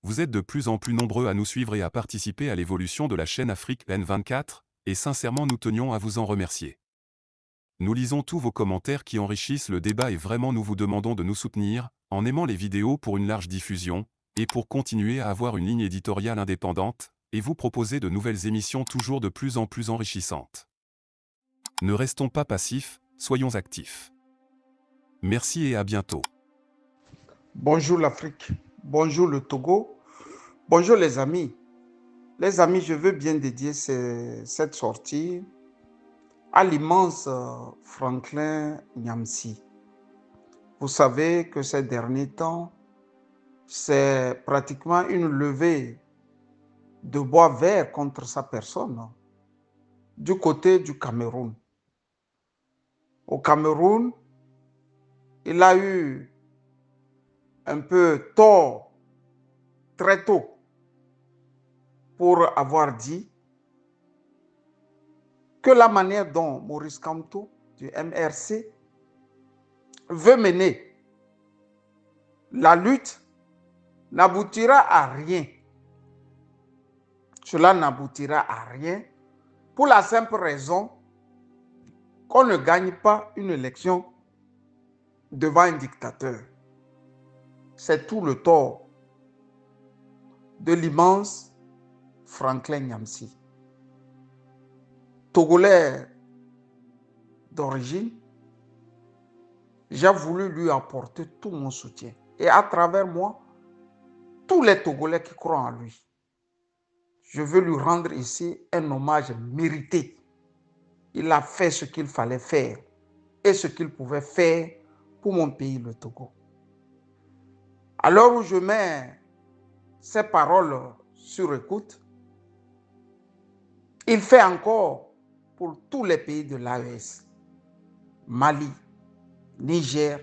Vous êtes de plus en plus nombreux à nous suivre et à participer à l'évolution de la chaîne Afrique N24, et sincèrement nous tenions à vous en remercier. Nous lisons tous vos commentaires qui enrichissent le débat et vraiment nous vous demandons de nous soutenir, en aimant les vidéos pour une large diffusion, et pour continuer à avoir une ligne éditoriale indépendante, et vous proposer de nouvelles émissions toujours de plus en plus enrichissantes. Ne restons pas passifs, soyons actifs. Merci et à bientôt. Bonjour l'Afrique, bonjour le Togo, bonjour les amis. Les amis, je veux bien dédier cette sortie à l'immense Franklin Nyamsi. Vous savez que ces derniers temps, c'est pratiquement une levée de bois vert contre sa personne du côté du Cameroun. Au Cameroun, il a eu un peu tort très tôt pour avoir dit que la manière dont Maurice Kamto du MRC veut mener la lutte n'aboutira à rien. Cela n'aboutira à rien pour la simple raison qu'on ne gagne pas une élection devant un dictateur. C'est tout le tort de l'immense Franklin Nyamsi. Togolais d'origine, j'ai voulu lui apporter tout mon soutien. Et à travers moi, tous les Togolais qui croient en lui. Je veux lui rendre ici un hommage mérité. Il a fait ce qu'il fallait faire et ce qu'il pouvait faire pour mon pays, le Togo. À l'heure où je mets ces paroles sur écoute, il fait encore pour tous les pays de l'AES, Mali, Niger,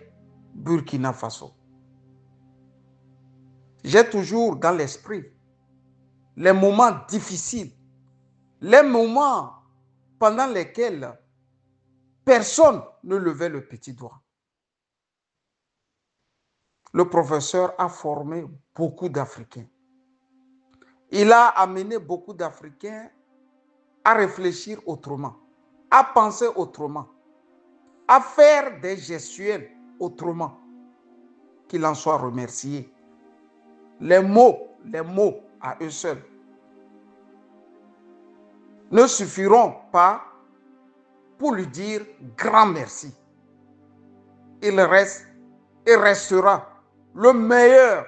Burkina Faso. J'ai toujours dans l'esprit les moments difficiles, les moments pendant lesquels personne ne levait le petit doigt. Le professeur a formé beaucoup d'Africains. Il a amené beaucoup d'Africains à réfléchir autrement, à penser autrement, à faire des gestuels autrement. Qu'il en soit remercié. Les mots à eux seuls ne suffiront pas pour lui dire grand merci. Il reste et restera le meilleur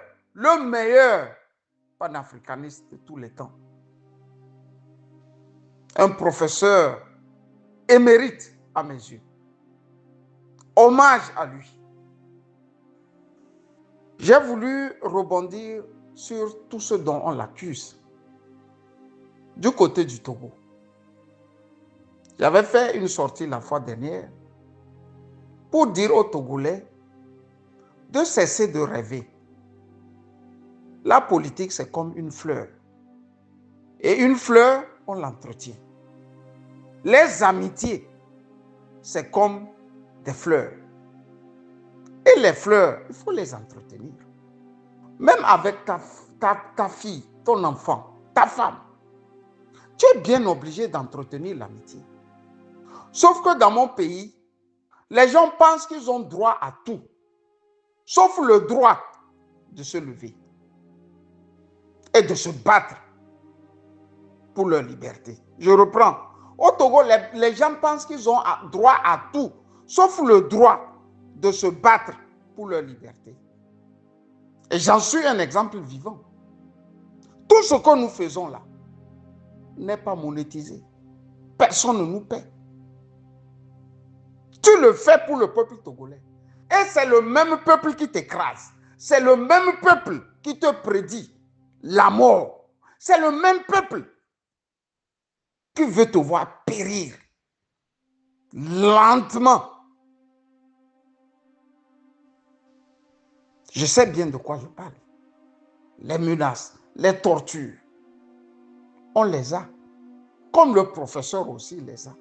panafricaniste de tous les temps. Un professeur émérite à mes yeux. Hommage à lui. J'ai voulu rebondir sur tout ce dont on l'accuse du côté du Togo. J'avais fait une sortie la fois dernière pour dire aux Togolais de cesser de rêver. La politique, c'est comme une fleur. Et une fleur, on l'entretient. Les amitiés, c'est comme des fleurs. Et les fleurs, il faut les entretenir. Même avec ta fille, ton enfant, ta femme, tu es bien obligé d'entretenir l'amitié. Sauf que dans mon pays, les gens pensent qu'ils ont droit à tout, sauf le droit de se lever et de se battre pour leur liberté. Je reprends. Au Togo, les gens pensent qu'ils ont droit à tout, sauf le droit de se battre pour leur liberté. Et j'en suis un exemple vivant. Tout ce que nous faisons là n'est pas monétisé. Personne ne nous paie. Tu le fais pour le peuple togolais. Et c'est le même peuple qui t'écrase. C'est le même peuple qui te prédit la mort. C'est le même peuple qui veut te voir périr lentement. Je sais bien de quoi je parle. Les menaces, les tortures, on les a. Comme le professeur aussi les a.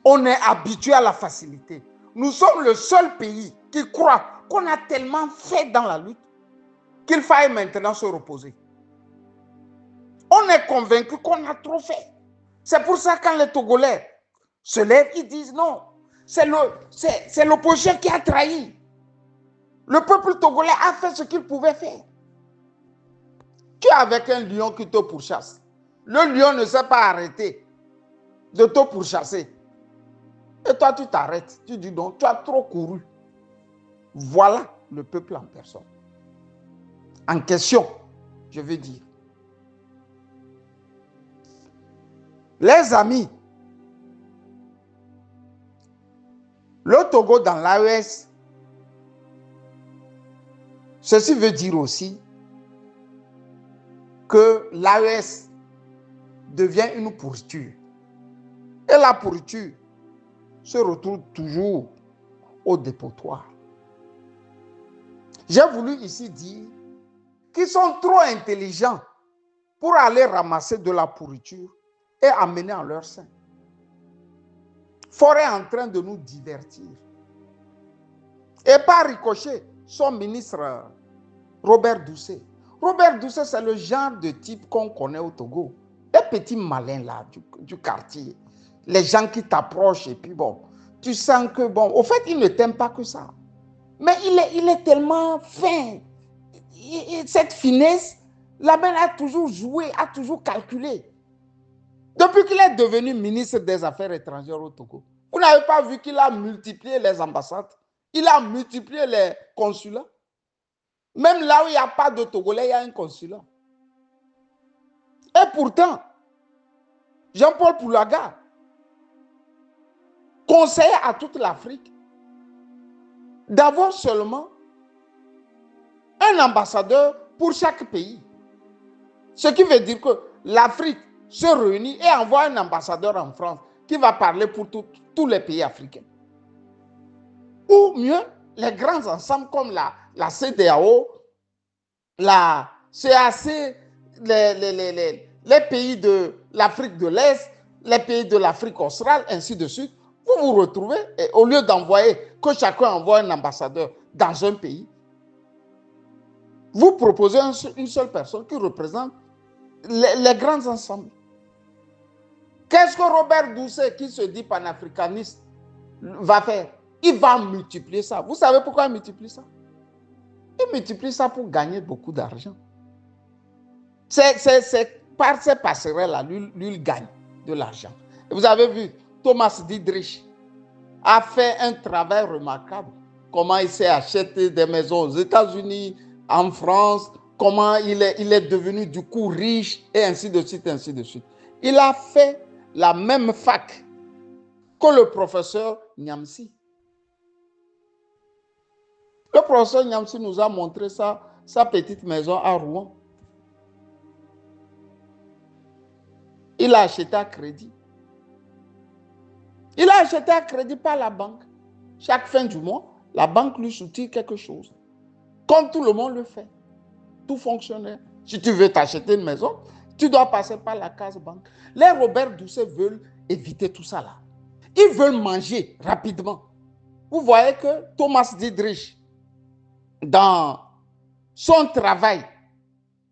On est habitué à la facilité. Nous sommes le seul pays qui croit qu'on a tellement fait dans la lutte qu'il faille maintenant se reposer. On est convaincu qu'on a trop fait. C'est pour ça que quand les Togolais se lèvent, ils disent non, c'est l'opposition qui a trahi. Le peuple togolais a fait ce qu'il pouvait faire. Tu es avec un lion qui te pourchasse. Le lion ne s'est pas arrêté de te pourchasser. Et toi, tu t'arrêtes. Tu dis non, tu as trop couru. Voilà le peuple en personne. En question, je veux dire. Les amis, le Togo dans l'AES, ceci veut dire aussi que l'AES devient une pourriture. Et la pourriture se retrouve toujours au dépotoir. J'ai voulu ici dire qu'ils sont trop intelligents pour aller ramasser de la pourriture et amener en leur sein. Faure est en train de nous divertir. Et par ricochet, son ministre Robert Doucet. Robert Doucet, c'est le genre de type qu'on connaît au Togo. Les petits malins là du quartier. Les gens qui t'approchent et puis bon, tu sens que bon, au fait, ils ne t'aiment pas que ça. Mais il est tellement fin. Cette finesse, la mère a toujours joué, a toujours calculé. Depuis qu'il est devenu ministre des Affaires étrangères au Togo, vous n'avez pas vu qu'il a multiplié les ambassades? Il a multiplié les consulats. Même là où il n'y a pas de Togolais, il y a un consulat. Et pourtant, Jean-Paul Poulaga conseille à toute l'Afrique d'avoir seulement un ambassadeur pour chaque pays. Ce qui veut dire que l'Afrique se réunit et envoie un ambassadeur en France qui va parler pour tous les pays africains. Ou mieux, les grands ensembles comme la CEDEAO, la CAC, les pays de l'Afrique de l'Est, les pays de l'Afrique australe, ainsi de suite, vous vous retrouvez, et au lieu d'envoyer, que chacun envoie un ambassadeur dans un pays, vous proposez une seule personne qui représente les grands ensembles. Qu'est-ce que Robert Doucet, qui se dit panafricaniste, va faire? Il va multiplier ça. Vous savez pourquoi il multiplie ça? Il multiplie ça pour gagner beaucoup d'argent. C'est par ces passerelles-là, lui, il gagne de l'argent. Vous avez vu, Thomas Diedrich a fait un travail remarquable. Comment il s'est acheté des maisons aux États-Unis, en France, comment il est devenu du coup riche, et ainsi de suite, ainsi de suite. Il a fait la même fac que le professeur Nyamsi. Le professeur Nyamsi nous a montré sa petite maison à Rouen. Il a acheté à crédit. Il a acheté à crédit par la banque. Chaque fin du mois, la banque lui soutient quelque chose. Comme tout le monde le fait. Tout fonctionnaire. Si tu veux t'acheter une maison, tu dois passer par la case banque. Les Robert Doucet veulent éviter tout ça là. Ils veulent manger rapidement. Vous voyez que Thomas Diedrich, dans son travail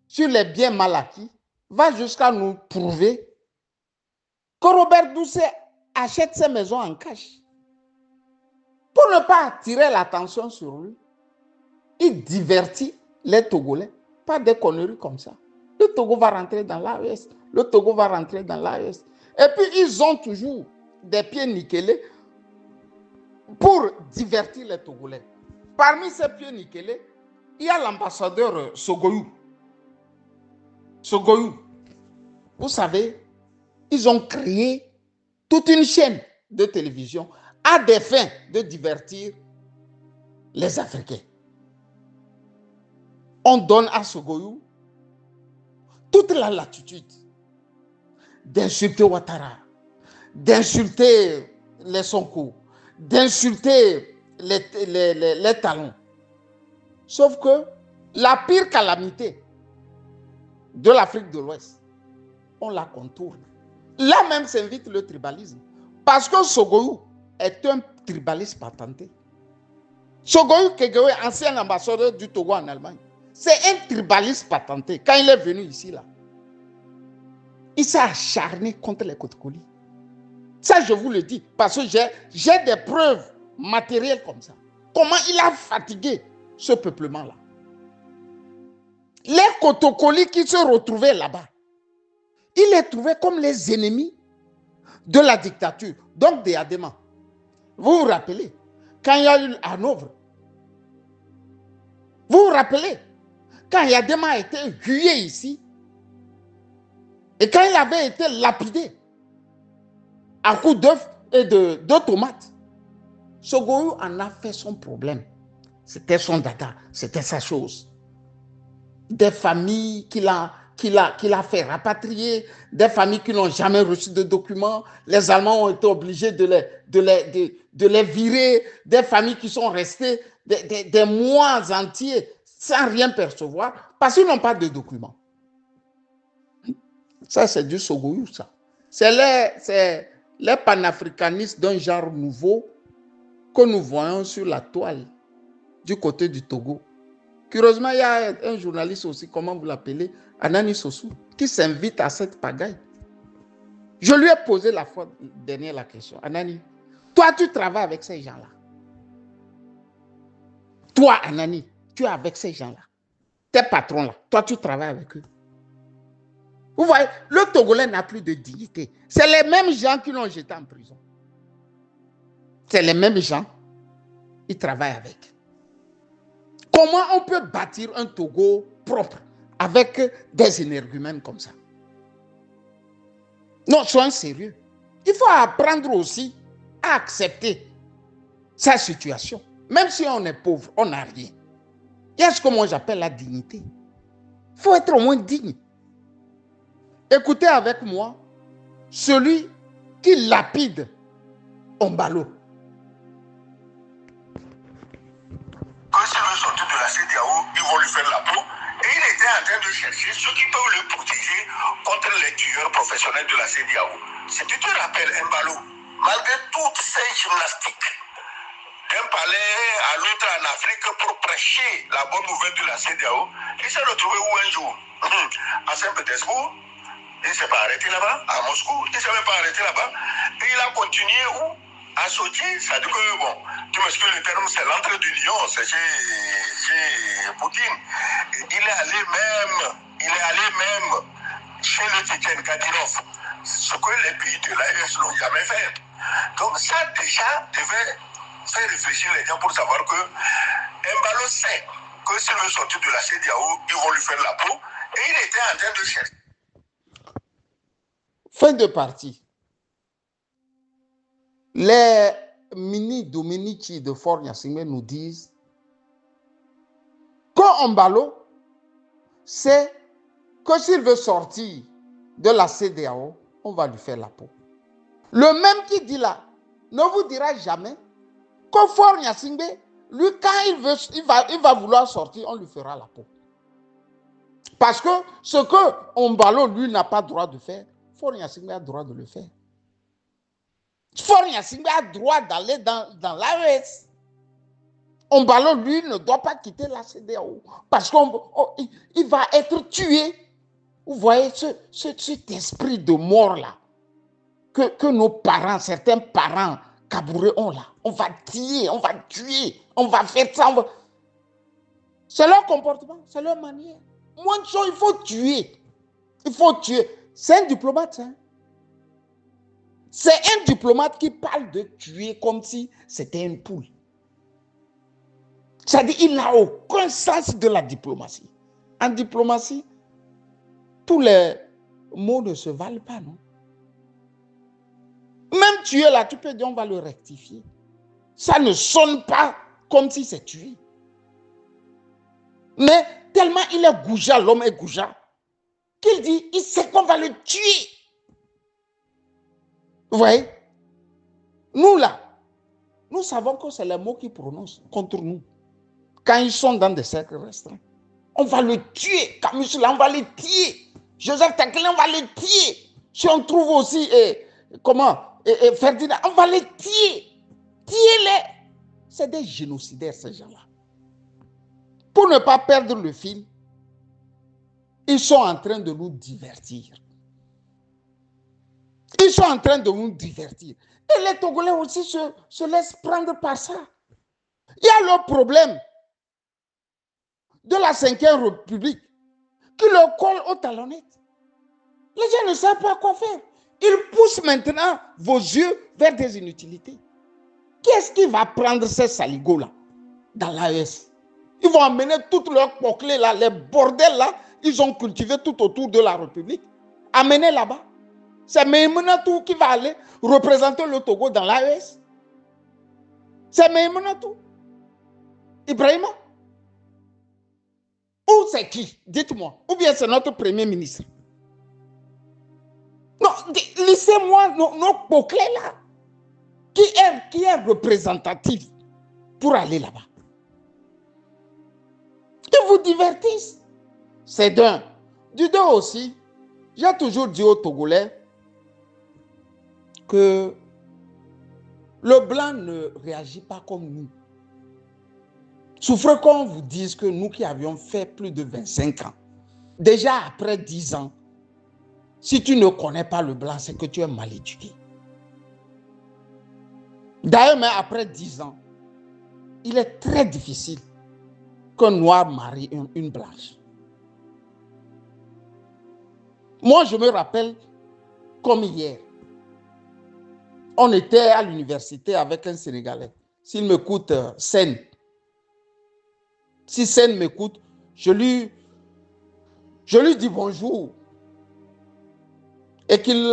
sur les biens mal acquis, va jusqu'à nous prouver que Robert Doucet achète ses maisons en cash. Pour ne pas attirer l'attention sur lui, il divertit les Togolais par des conneries comme ça. Le Togo va rentrer dans l'AES. Le Togo va rentrer dans l'AES. Et puis, ils ont toujours des pieds nickelés pour divertir les Togolais. Parmi ces pieds nickelés, il y a l'ambassadeur Sogoyou. Sogoyou. Vous savez, ils ont créé toute une chaîne de télévision à des fins de divertir les Africains. On donne à Sogoyou toute la latitude d'insulter Ouattara, d'insulter les Sonko, d'insulter les Talons. Sauf que la pire calamité de l'Afrique de l'Ouest, on la contourne. Là même s'invite le tribalisme. Parce que Sogoyou est un tribaliste patenté. Sogoyou Kegewé, ancien ambassadeur du Togo en Allemagne, C'est un tribaliste patenté. Quand il est venu ici, là, il s'est acharné contre les Kotokoli. Ça, je vous le dis, parce que j'ai des preuves matérielles comme ça. Comment il a fatigué ce peuplement-là. Les Kotokoli qui se retrouvaient là-bas, il les trouvait comme les ennemis de la dictature, donc des Adémans. Vous vous rappelez, quand il y a eu Hanovre, vous vous rappelez, quand Yadema a été hué ici, et quand il avait été lapidé à coups d'œufs et de tomates, Sogoyou en a fait son problème. C'était son dada, c'était sa chose. Des familles qu'il a fait rapatrier, des familles qui n'ont jamais reçu de documents. Les Allemands ont été obligés de les virer, des familles qui sont restées des mois entiers sans rien percevoir parce qu'ils n'ont pas de documents. Ça, c'est du Sogoyou, ça. C'est les panafricanistes d'un genre nouveau que nous voyons sur la toile du côté du Togo. Curieusement, il y a un journaliste aussi, comment vous l'appelez, Anani Sossou, qui s'invite à cette pagaille. Je lui ai posé la fois dernière la question. Anani, toi, tu travailles avec ces gens-là. Toi, Anani, tu es avec ces gens-là. Tes patrons-là, toi, tu travailles avec eux. Vous voyez, le Togolais n'a plus de dignité. C'est les mêmes gens qui l'ont jeté en prison. C'est les mêmes gens. Ils travaillent avec. Comment on peut bâtir un Togo propre avec des énergumènes comme ça? Non, soyons sérieux. Il faut apprendre aussi à accepter sa situation. Même si on est pauvre, on n'a rien. Il y a ce que moi j'appelle la dignité. Il faut être au moins digne. Écoutez avec moi celui qui lapide Ombalo. S'il veut sortir de la CEDEAO, ils vont lui faire la peau. Et il était en train de chercher ceux qui peuvent le protéger contre les tueurs professionnels de la CEDEAO. Si tu te rappelles, Mbalo, malgré toutes ces gymnastiques, d'un palais à l'autre en Afrique pour prêcher la bonne nouvelle de la CEDEAO, il s'est retrouvé où un jour? À Saint-Pétersbourg. Il ne s'est pas arrêté là-bas, à Moscou, il ne s'est même pas arrêté là-bas. Et il a continué où? À Sochi, ça dit que, bon, tu m'excuses le terme, c'est l'entrée du lion, c'est chez Poutine. Et il est allé même chez le Tchétchène Kadyrov, ce que les pays de l'AES n'ont jamais fait. Donc ça, déjà, devait faire réfléchir les gens pour savoir que Mbalo sait que s'il veut sortir de la CEDEAO, ils vont lui faire la peau. Et il était en train de chercher. Fin de partie. Les mini-dominici de Fort Gnassingbé nous disent qu'Ombalo sait que s'il veut sortir de la CEDEAO, on va lui faire la peau. Le même qui dit là ne vous dira jamais que Fort Gnassingbé, lui, quand il va vouloir sortir, on lui fera la peau. Parce que ce que Ombalo, lui, n'a pas droit de faire, Fort Gnassingbé a droit de le faire. Fort Gnassingbé a droit d'aller dans l'AES. Ombalo, lui, ne doit pas quitter la CEDEAO parce qu'il va être tué. Vous voyez cet esprit de mort-là que nos parents, certains parents cabourés ont là. On va tuer, on va faire ça. C'est leur comportement, c'est leur manière. Moins de choses, il faut tuer. Il faut tuer. C'est un diplomate, hein? C'est un diplomate qui parle de tuer comme si c'était une poule. C'est-à-dire qu'il n'a aucun sens de la diplomatie. En diplomatie, tous les mots ne se valent pas, non? Même tuer là, tu peux dire on va le rectifier. Ça ne sonne pas comme si c'est tuer. Mais tellement il est goujat, l'homme est goujat, qu'il dit, il sait qu'on va le tuer. Vous voyez? Nous là, nous savons que c'est les mots qu'ils prononcent contre nous. Quand ils sont dans des cercles restreints. On va le tuer. Camus là, on va le tuer. Joseph Takelin, on va le tuer. Si on trouve aussi, Ferdinand, on va les tuer. Tuez-les. C'est des génocidaires, ces gens-là. pour ne pas perdre le fil, ils sont en train de nous divertir. Ils sont en train de nous divertir. Et les Togolais aussi se laissent prendre par ça. Il y a le problème de la 5e République qui leur colle aux talonnettes. Les gens ne savent pas quoi faire. Ils poussent maintenant vos yeux vers des inutilités. Qui est-ce qui va prendre ces saligots-là dans l'AES? Ils vont amener toutes leurs poclés là, les bordels là, ils ont cultivé tout autour de la République. Amenez là-bas. C'est Meïmonatou qui va aller représenter le Togo dans l'AES. C'est Meïmonatou. Ibrahima. Ou c'est qui? Dites-moi. Ou bien c'est notre Premier ministre. Non, laissez-moi nos poclés là, qui est représentatif pour aller là-bas. Ils vous divertissent. C'est d'un. Du deux aussi, j'ai toujours dit aux Togolais que le blanc ne réagit pas comme nous. Souffrez qu'on vous dise que nous qui avions fait plus de 25 ans, déjà après 10 ans, si tu ne connais pas le blanc, c'est que tu es mal éduqué. D'ailleurs, mais après 10 ans, il est très difficile qu'un noir marie une blanche. Moi, je me rappelle comme hier, on était à l'université avec un Sénégalais. S'il m'écoute, Sen. Si Sen m'écoute, je lui dis bonjour et qu'il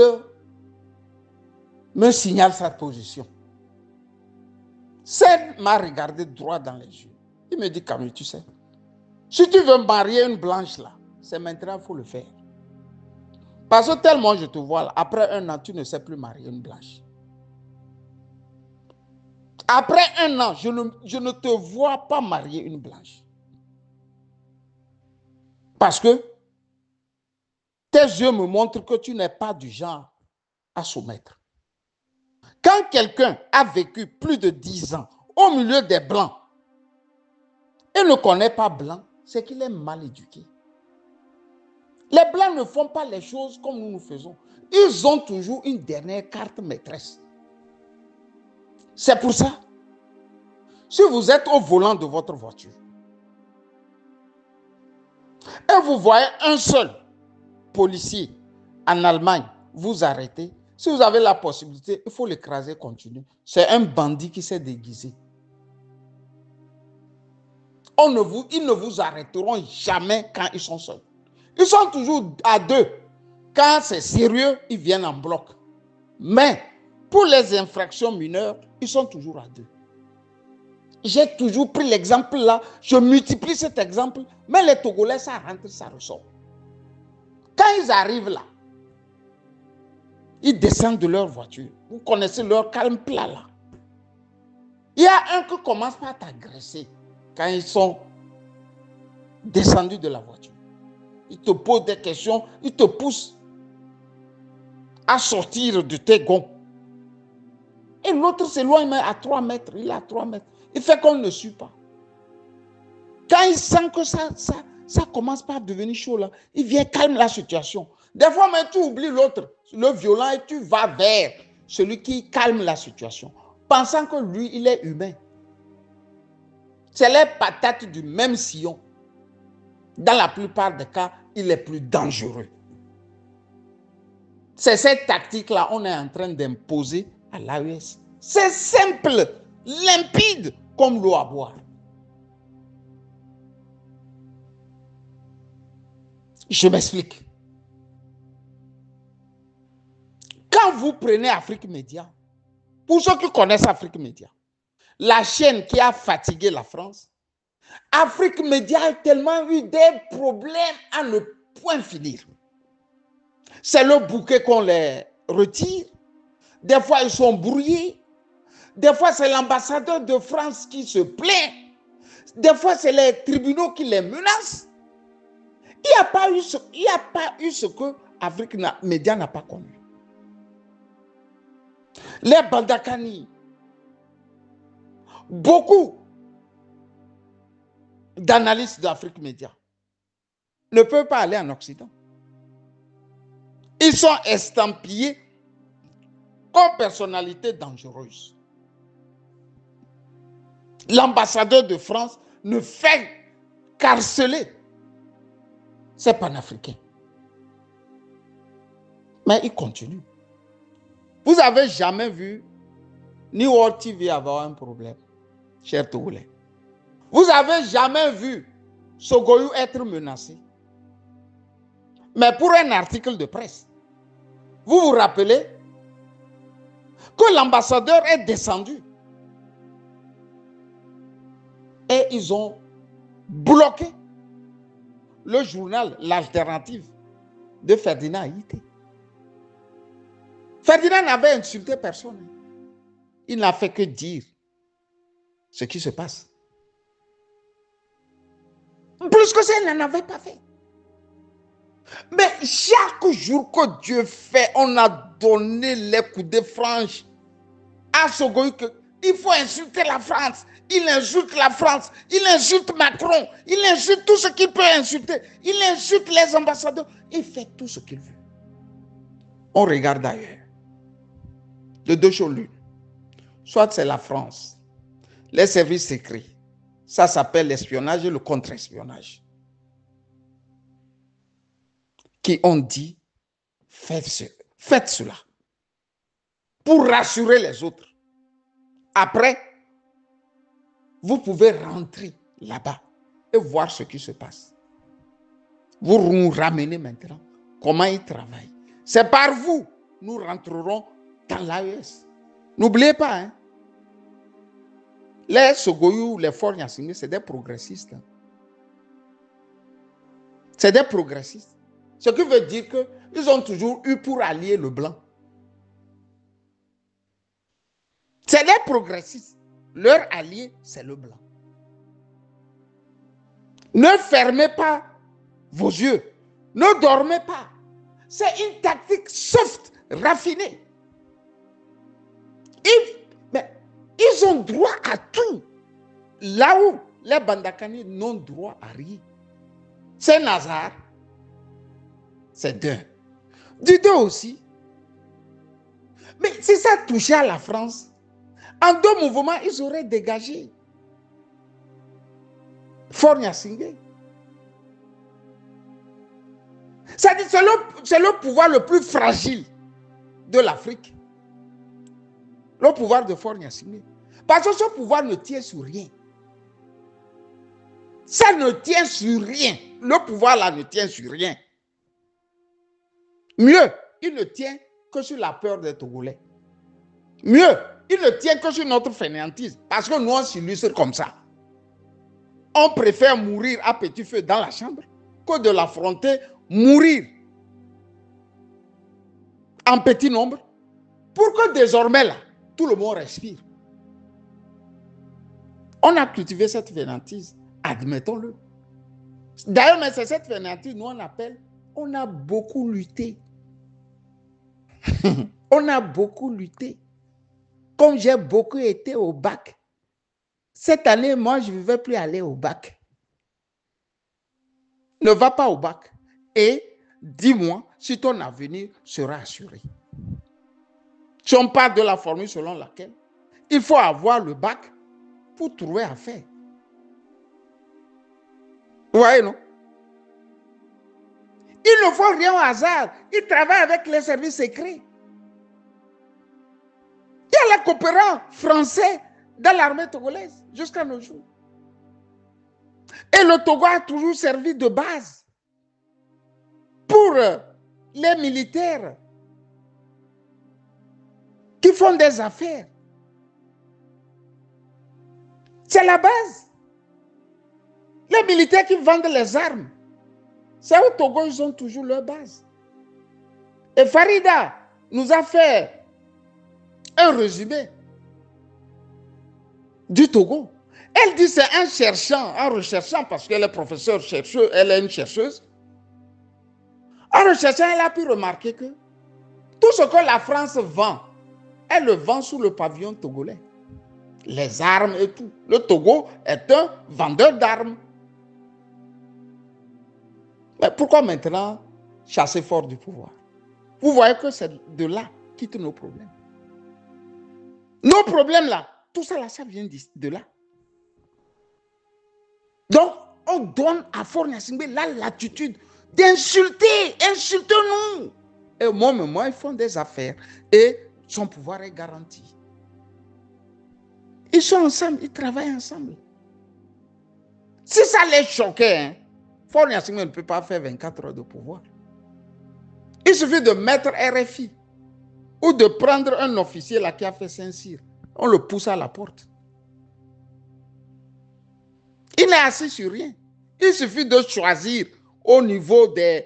me signale sa position. Sen m'a regardé droit dans les yeux. Il me dit, Camille, tu sais, si tu veux marier une blanche là, c'est maintenant qu'il faut le faire. Parce que tellement je te vois là, après 1 an, tu ne sais plus marier une blanche. Après 1 an, je ne te vois pas marier une blanche. Parce que tes yeux me montrent que tu n'es pas du genre à soumettre. Quand quelqu'un a vécu plus de 10 ans au milieu des blancs et ne connaît pas blanc, c'est qu'il est mal éduqué. Les blancs ne font pas les choses comme nous faisons. Ils ont toujours une dernière carte maîtresse. C'est pour ça, si vous êtes au volant de votre voiture et vous voyez un seul policier en Allemagne vous arrêter, si vous avez la possibilité, il faut l'écraser continu. C'est un bandit qui s'est déguisé. Ils ne vous arrêteront jamais quand ils sont seuls. Ils sont toujours à 2. Quand c'est sérieux, ils viennent en bloc. Mais pour les infractions mineures, ils sont toujours à 2. J'ai toujours pris l'exemple là, je multiplie cet exemple, mais les Togolais, ça rentre, ça ressort. Quand ils arrivent là, ils descendent de leur voiture. Vous connaissez leur calme plat là. Il y a un qui commence par t'agresser quand ils sont descendus de la voiture. Il te pose des questions, il te pousse à sortir de tes gonds. Et l'autre s'éloigne à 3 mètres, il est à 3 mètres. Il fait qu'on ne le suit pas. Quand il sent que ça commence par devenir chaud là, il vient calmer la situation. Des fois, mais tu oublies l'autre, le violent, et tu vas vers celui qui calme la situation, pensant que lui, il est humain. C'est les patates du même sillon. Dans la plupart des cas, il est plus dangereux. C'est cette tactique-là qu'on est en train d'imposer à l'AES. C'est simple, limpide, comme l'eau à boire. Je m'explique. Quand vous prenez Afrique Média, pour ceux qui connaissent Afrique Média, la chaîne qui a fatigué la France, Afrique Média a tellement eu des problèmes à ne point finir. C'est le bouquet qu'on les retire. Des fois, ils sont brouillés. Des fois, c'est l'ambassadeur de France qui se plaint. Des fois, c'est les tribunaux qui les menacent. Il n'y a pas eu ce que Afrique Média n'a pas connu. Les Bandakani, beaucoup d'analystes d'Afrique Média ne peuvent pas aller en Occident. Ils sont estampillés comme personnalité dangereuse. L'ambassadeur de France ne fait qu'harceler ces panafricains. Mais il continue. Vous avez jamais vu New World TV avoir un problème, cher Togolais. Vous avez jamais vu Sogoyou être menacé. Mais pour un article de presse, vous vous rappelez que l'ambassadeur est descendu et ils ont bloqué le journal L'Alternative de Ferdinand Haïté. Ferdinand n'avait insulté personne. Il n'a fait que dire ce qui se passe. Plus que ça, il n'en avait pas fait. Mais chaque jour que Dieu fait, on a donné les coups de franche à Sogoyou qu'il faut insulter la France. Il insulte la France, il insulte Macron, il insulte tout ce qu'il peut insulter. Il insulte les ambassadeurs. Il fait tout ce qu'il veut. On regarde ailleurs. De deux choses l'une. Soit c'est la France, les services secrets. Ça s'appelle l'espionnage et le contre-espionnage. Qui ont dit, faites cela. Pour rassurer les autres. Après, vous pouvez rentrer là-bas et voir ce qui se passe. Vous nous ramenez maintenant comment ils travaillent. C'est par vous, nous rentrerons dans l'AES. N'oubliez pas, hein, les Sogoyou, les Faure Gnassingbé, c'est des progressistes. Hein. C'est des progressistes. Ce qui veut dire qu'ils ont toujours eu pour allier le blanc. C'est des progressistes. Leur allié, c'est le blanc. Ne fermez pas vos yeux. Ne dormez pas. C'est une tactique soft, raffinée. Ils ont droit à tout. Là où les Bandakani n'ont droit à rien. C'est Nazar. C'est d'un. Du deux aussi. Mais si ça touchait à la France, en deux mouvements, ils auraient dégagé Faure Gnassingbé. C'est le pouvoir le plus fragile de l'Afrique. Le pouvoir de Faure Gnassingbé. Parce que ce pouvoir ne tient sur rien. Ça ne tient sur rien. Le pouvoir là ne tient sur rien. Mieux, il ne tient que sur la peur des Togolais. Mieux, il ne tient que sur notre fainéantise. Parce que nous, on s'illustre comme ça. On préfère mourir à petit feu dans la chambre que de l'affronter, mourir en petit nombre, pour que désormais, là, tout le monde respire. On a cultivé cette fainéantise, admettons-le. D'ailleurs, mais c'est cette fainéantise, nous on appelle, on a beaucoup lutté. On a beaucoup lutté. Comme j'ai beaucoup été au bac, cette année, moi, je ne vais plus aller au bac. Ne va pas au bac et dis-moi si ton avenir sera assuré. Si on parle de la formule selon laquelle il faut avoir le bac pour trouver affaire. Vous voyez, non? Il ne faut rien au hasard. Il travaille avec les services secrets. Il y a les coopérants français dans l'armée togolaise jusqu'à nos jours. Et le Togo a toujours servi de base pour les militaires qui font des affaires. C'est la base. Les militaires qui vendent les armes, c'est au Togo, ils ont toujours leur base. Et Farida nous a fait un résumé du Togo. Elle dit c'est un cherchant, en recherchant, parce qu'elle est professeure chercheuse, elle est une chercheuse. En recherchant, elle a pu remarquer que tout ce que la France vend, elle le vend sous le pavillon togolais. Les armes et tout. Le Togo est un vendeur d'armes Mais pourquoi maintenant chasser fort du pouvoir? Vous voyez que c'est de là quittent nos problèmes. Nos problèmes là, tout ça là, ça vient de là. Donc, on donne à Faure Gnassingbé la latitude d'insulter, insultez-nous. Et moi, ils font des affaires et son pouvoir est garanti. Ils sont ensemble, ils travaillent ensemble. Si ça les choquait, hein, Faure Gnassingbé ne peut pas faire 24 heures de pouvoir. Il suffit de mettre RFI ou de prendre un officier là qui a fait Saint-Cyr. On le pousse à la porte. Il n'est assis sur rien. Il suffit de choisir au niveau des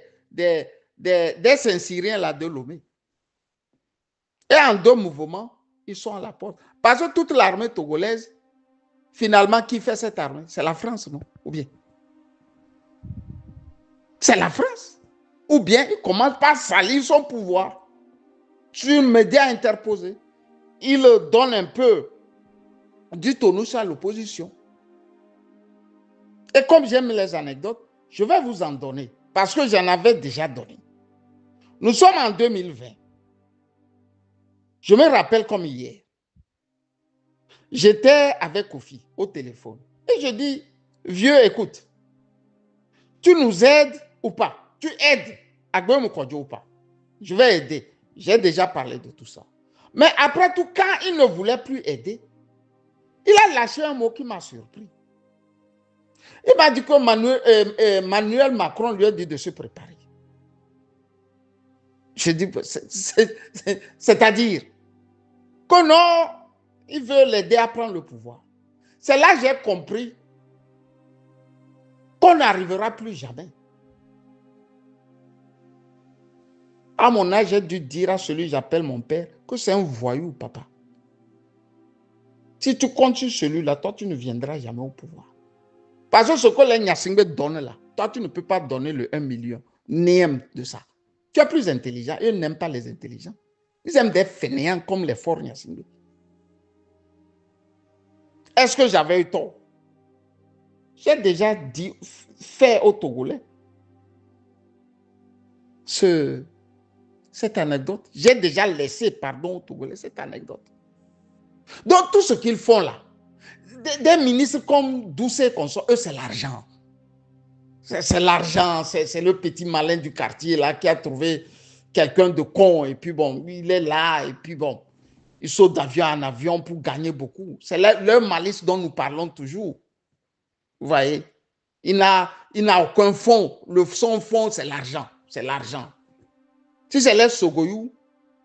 Saint-Cyriens là de Lomé. Et en 2 mouvements, ils sont à la porte. Parce que toute l'armée togolaise, finalement, qui fait cette armée? C'est la France, non? Ou bien? C'est la France. Ou bien il commence par salir son pouvoir sur les médias interposés. Il donne un peu du tonus à l'opposition. Et comme j'aime les anecdotes, je vais vous en donner, parce que j'en avais déjà donné. Nous sommes en 2020. Je me rappelle comme hier. J'étais avec Kofi au téléphone. Et je dis, vieux, écoute, tu nous aides ou pas? Tu aides Agbo Mokodjo ou pas? Je vais aider. J'ai déjà parlé de tout ça. Mais après tout, quand il ne voulait plus aider, il a lâché un mot qui m'a surpris. Il m'a dit que Emmanuel Macron lui a dit de se préparer. Je dis, c'est-à-dire que non, il veut l'aider à prendre le pouvoir. C'est là que j'ai compris qu'on n'arrivera plus jamais. À mon âge, j'ai dû dire à celui que j'appelle mon père que c'est un voyou, papa. Si tu comptes sur celui-là, toi, tu ne viendras jamais au pouvoir. Parce que ce que les Gnassingbé donnent là, toi, tu ne peux pas donner le 1 million. N'aime de ça. Tu es plus intelligent. Ils n'aiment pas les intelligents. Ils aiment des fainéants comme les Faure Gnassingbé. Est-ce que j'avais eu tort? J'ai déjà dit, fait aux Togolais cette anecdote. J'ai déjà laissé, pardon, aux Togolais cette anecdote. Donc, tout ce qu'ils font là, des ministres comme Doucet, eux, c'est l'argent. C'est l'argent, c'est le petit malin du quartier là qui a trouvé quelqu'un de con et puis bon, il est là et puis bon, il saute d'avion en avion pour gagner beaucoup. C'est leur malice dont nous parlons toujours. Vous voyez, il n'a aucun fond. Son fond, c'est l'argent. C'est l'argent. Si c'est les Sogoyou,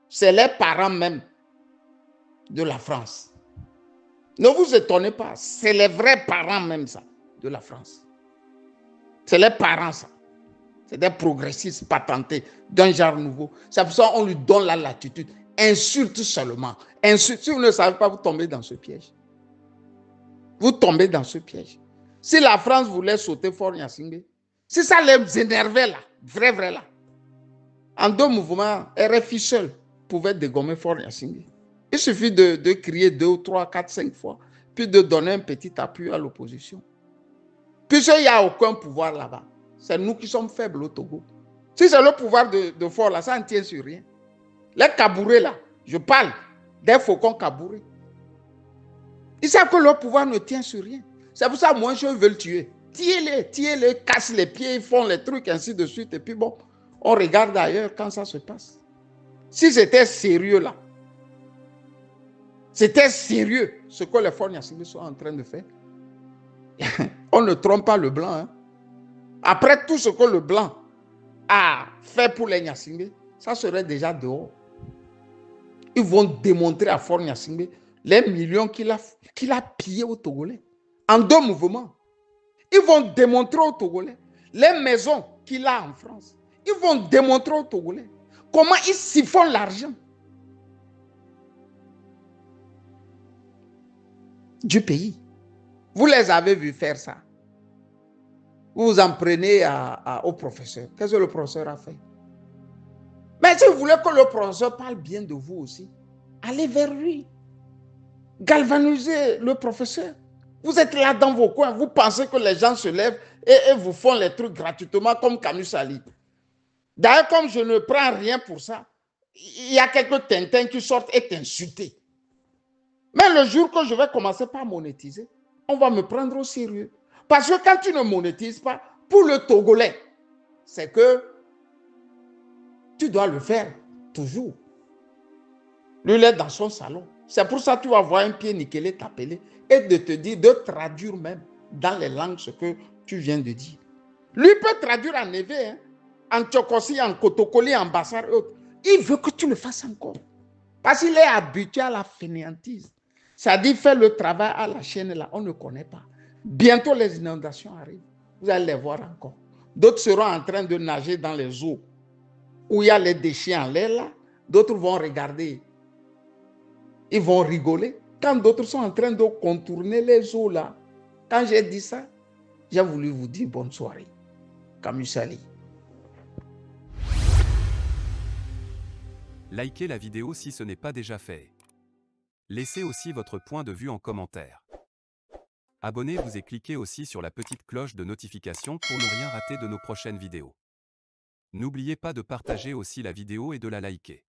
c'est les parents même de la France. Ne vous étonnez pas, c'est les vrais parents même ça, de la France. C'est les parents ça. C'est des progressistes patentés d'un genre nouveau. C'est pour ça qu'on lui donne la latitude. Insulte seulement. Insulte. Si vous ne savez pas, vous tombez dans ce piège. Vous tombez dans ce piège. Si la France voulait sauter Faure Gnassingbé, si ça les énervait là, vrai là, en 2 mouvements, RFI seul pouvait dégommer Faure Gnassingbé. Il suffit de crier 2 ou 3, 4, 5 fois, puis de donner un petit appui à l'opposition. Puisqu'il n'y a aucun pouvoir là-bas, c'est nous qui sommes faibles au Togo. Si c'est le pouvoir de Faure là, ça ne tient sur rien. Les Kabourés là, je parle des faucons Kabourés. Ils savent que leur pouvoir ne tient sur rien. C'est pour ça que moi, je veux le tuer. Tuez-les, casse les pieds, ils font les trucs, ainsi de suite. Et puis bon, on regarde ailleurs quand ça se passe. Si c'était sérieux là, c'était sérieux ce que les Faure Gnassingbé sont en train de faire. On ne trompe pas le blanc. Hein. Après tout ce que le blanc a fait pour les Gnassingbé, ça serait déjà dehors. Ils vont démontrer à Faure Gnassingbé les millions qu'il a pillés aux Togolais. En 2 mouvements. Ils vont démontrer aux Togolais les maisons qu'il a en France. Ils vont démontrer aux Togolais comment ils siphonnent l'argent du pays. Vous les avez vus faire ça. Vous vous en prenez au professeur. Qu'est-ce que le professeur a fait? Mais si vous voulez que le professeur parle bien de vous aussi, allez vers lui. Galvanisez le professeur. Vous êtes là dans vos coins, vous pensez que les gens se lèvent et vous font les trucs gratuitement comme Camus Sali. D'ailleurs, comme je ne prends rien pour ça, il y a quelques tintins qui sortent et t'insulter. Mais le jour que je vais commencer par monétiser, on va me prendre au sérieux. Parce que quand tu ne monétises pas, pour le Togolais, c'est que tu dois le faire toujours. Lui, il est dans son salon. C'est pour ça que tu vas voir un pied nickelé t'appeler et de te dire, de traduire même dans les langues ce que tu viens de dire. Lui peut traduire en évé, hein, en tchokossi, en kotokoli, en bassar et autres. Il veut que tu le fasses encore. Parce qu'il est habitué à la fainéantise. C'est-à-dire, faire le travail à la chaîne là, on ne connaît pas. Bientôt, les inondations arrivent. Vous allez les voir encore. D'autres seront en train de nager dans les eaux où il y a les déchets en l'air là. D'autres vont regarder. Ils vont rigoler. Quand d'autres sont en train de contourner les eaux là. Quand j'ai dit ça, j'ai voulu vous dire bonne soirée. Camus Sali. Likez la vidéo si ce n'est pas déjà fait. Laissez aussi votre point de vue en commentaire. Abonnez-vous et cliquez aussi sur la petite cloche de notification pour ne rien rater de nos prochaines vidéos. N'oubliez pas de partager aussi la vidéo et de la liker.